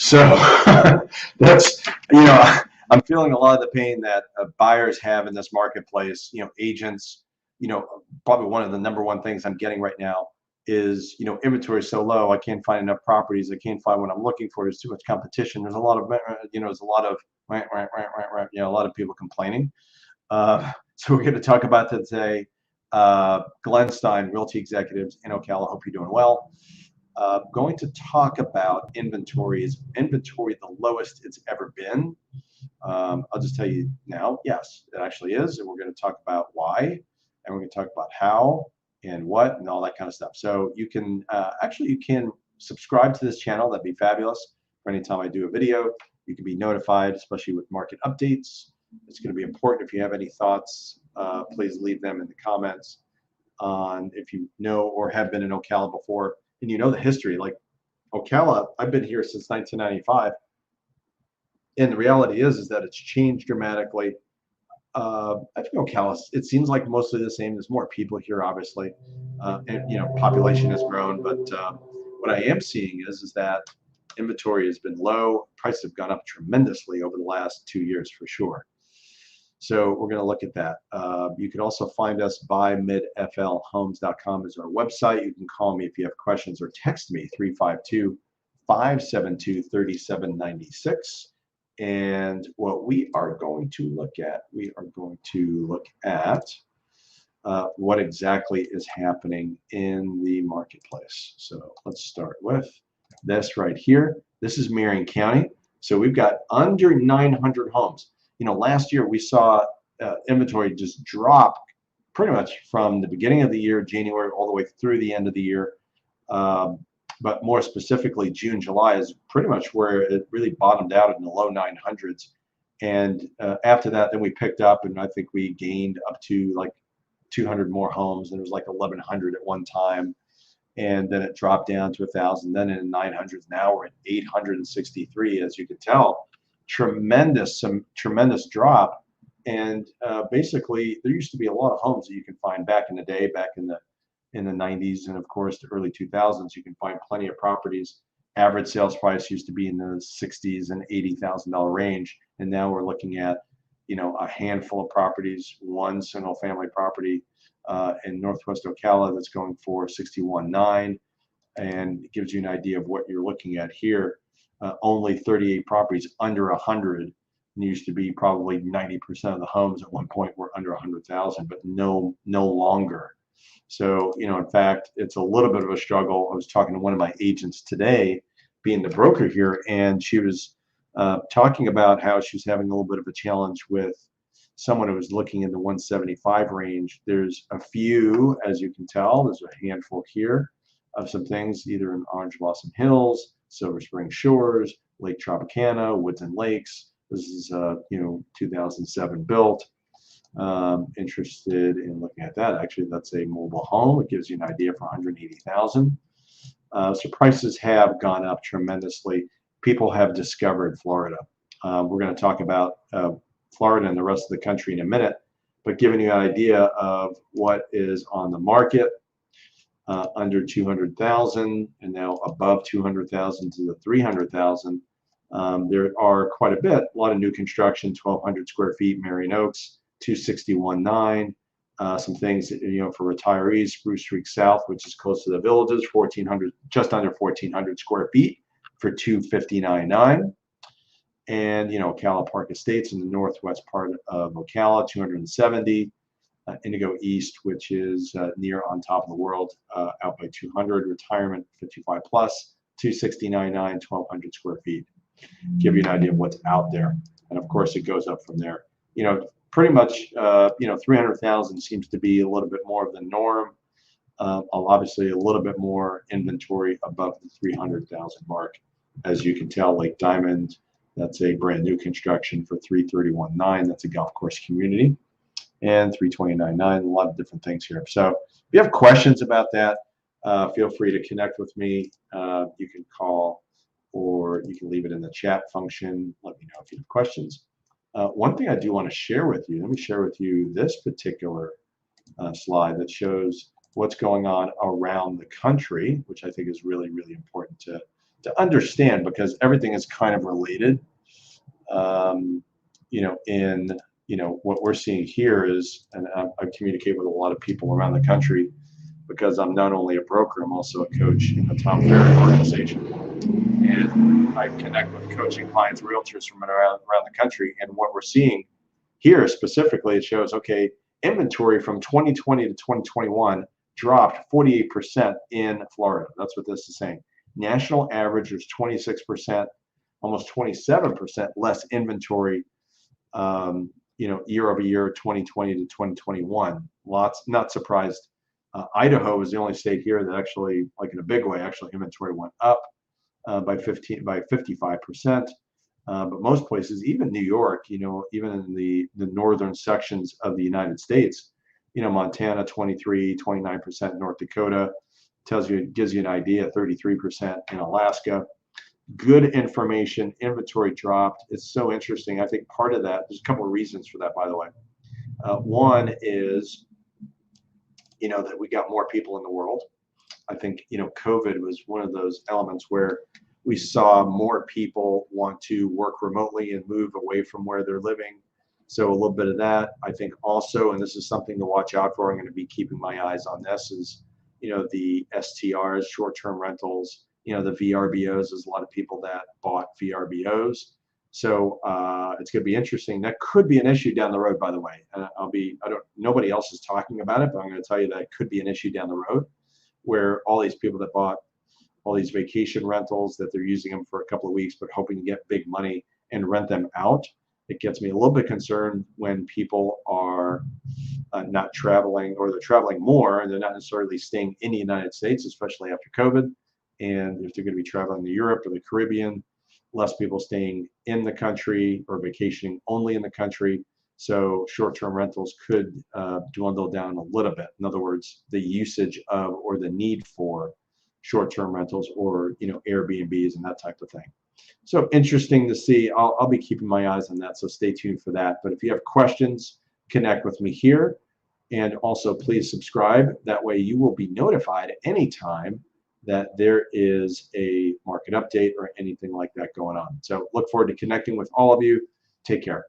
So that's, you know, I'm feeling a lot of the pain that buyers have in this marketplace. You know, agents, you know, probably one of the number one things I'm getting right now is, you know, inventory is so low. I can't find enough properties. I can't find what I'm looking for. There's too much competition. There's a lot of, you know, there's a lot of, you know, a lot of people complaining. So we're going to talk about that today. Glenn Stein, Realty Executives in Ocala. Hope you're doing well. Going to talk about inventory. Is inventory the lowest it's ever been? I'll just tell you now, yes, it actually is. And we're going to talk about why, and we're going to talk about how and what and all that kind of stuff. So you can you can subscribe to this channel. That'd be fabulous. For any time I do a video, you can be notified, especially with market updates. It's going to be important. If you have any thoughts, please leave them in the comments on if you know or have been in Ocala before and you know the history. Like Ocala, I've been here since 1995. And the reality is that it's changed dramatically. I think Ocala, it seems like mostly the same. There's more people here, obviously, and you know, population has grown. But what I am seeing is that inventory has been low. Prices have gone up tremendously over the last 2 years, for sure. So we're going to look at that. You can also find us by midflhomes.com is our website. You can call me if you have questions or text me 352-572-3796. And what we are going to look at, what exactly is happening in the marketplace. So let's start with this right here. This is Marion County. So we've got under 900 homes. You know, last year we saw inventory just drop pretty much from the beginning of the year, January, all the way through the end of the year. But more specifically, June, July is pretty much where it really bottomed out in the low 900s. And after that, then we picked up, and I think we gained up to like 200 more homes. And it was like 1,100 at one time. And then it dropped down to 1,000. Then in the 900s, now we're at 863, as you can tell. Tremendous drop. And basically, there used to be a lot of homes that you can find back in the day, back in the 90s, and of course the early 2000s. You can find plenty of properties. Average sales price used to be in the 60s and $80,000 range, and now we're looking at, you know, a handful of properties, one single family property in Northwest Ocala that's going for 61.9, and it gives you an idea of what you're looking at here. Only 38 properties under 100. And used to be probably 90% of the homes at one point were under 100,000, but no longer. So, you know, in fact, it's a little bit of a struggle. I was talking to one of my agents today, being the broker here, and she was talking about how she was having a little bit of a challenge with someone who was looking in the 175 range. There's a few, as you can tell, there's a handful here of some things, either in Orange Blossom Hills, Silver Spring Shores, Lake Tropicana, Woods and Lakes. This is, you know, 2007 built. Interested in looking at that. Actually, that's a mobile home. It gives you an idea for 180,000. So prices have gone up tremendously. People have discovered Florida. We're going to talk about Florida and the rest of the country in a minute, but giving you an idea of what is on the market. Under 200,000 and now above 200,000 to the 300,000. There are quite a bit. A lot of new construction, 1,200 square feet, Marion Oaks, 261.9. Some things, you know, for retirees, Spruce Creek South, which is close to the villages, 1,400, just under 1,400 square feet for 259.9. And, you know, Ocala Park Estates in the northwest part of Ocala, 270. Indigo East, which is near on top of the world, out by 200. Retirement 55 plus, 269.9, 1,200 square feet. Give you an idea of what's out there, and of course it goes up from there. You know, pretty much, you know, 300,000 seems to be a little bit more of the norm. Obviously, a little bit more inventory above the 300,000 mark, as you can tell. Lake Diamond, that's a brand new construction for 331.9. That's a golf course community. And 329.9, a lot of different things here. So if you have questions about that, feel free to connect with me. You can call or you can leave it in the chat function. Let me know if you have questions. One thing I do want to share with you, let me share with you this particular slide that shows what's going on around the country, which I think is really, really important to understand, because everything is kind of related. Um, in what we're seeing here is, and I communicate with a lot of people around the country because I'm not only a broker, I'm also a coach in the Tom Ferry organization. And I connect with coaching clients, realtors from around the country. And what we're seeing here specifically, it shows, okay, inventory from 2020 to 2021 dropped 48% in Florida. That's what this is saying. National average was 26%, almost 27% less inventory, year over year, 2020 to 2021. Lots, not surprised. Idaho was the only state here that actually, like in a big way, actually inventory went up by 55%. But most places, even New York, even in the northern sections of the United States, Montana 23, 29%, North Dakota gives you an idea, 33% in Alaska. Good information, inventory dropped. It's so interesting. I think part of that, there's a couple of reasons for that, by the way. One is, that we got more people in the world. I think, COVID was one of those elements where we saw more people want to work remotely and move away from where they're living. So a little bit of that. I think also, and this is something to watch out for, I'm going to be keeping my eyes on this, is, the STRs, short-term rentals, the VRBOs. There's a lot of people that bought VRBOs. So it's going to be interesting. That could be an issue down the road, by the way. Nobody else is talking about it, but I'm going to tell you that it could be an issue down the road, where all these people that bought all these vacation rentals, that they're using them for a couple of weeks but hoping to get big money and rent them out. It gets me a little bit concerned when people are not traveling, or they're traveling more and they're not necessarily staying in the United States, especially after COVID. And if they're going to be traveling to Europe or the Caribbean, less people staying in the country or vacationing only in the country. So short-term rentals could dwindle down a little bit. In other words, the usage of, or the need for, short-term rentals, or Airbnbs and that type of thing. So interesting to see. I'll be keeping my eyes on that, so stay tuned for that. But if you have questions, connect with me here, and also please subscribe. That way you will be notified anytime that there is a market update or anything like that going on. So look forward to connecting with all of you. Take care.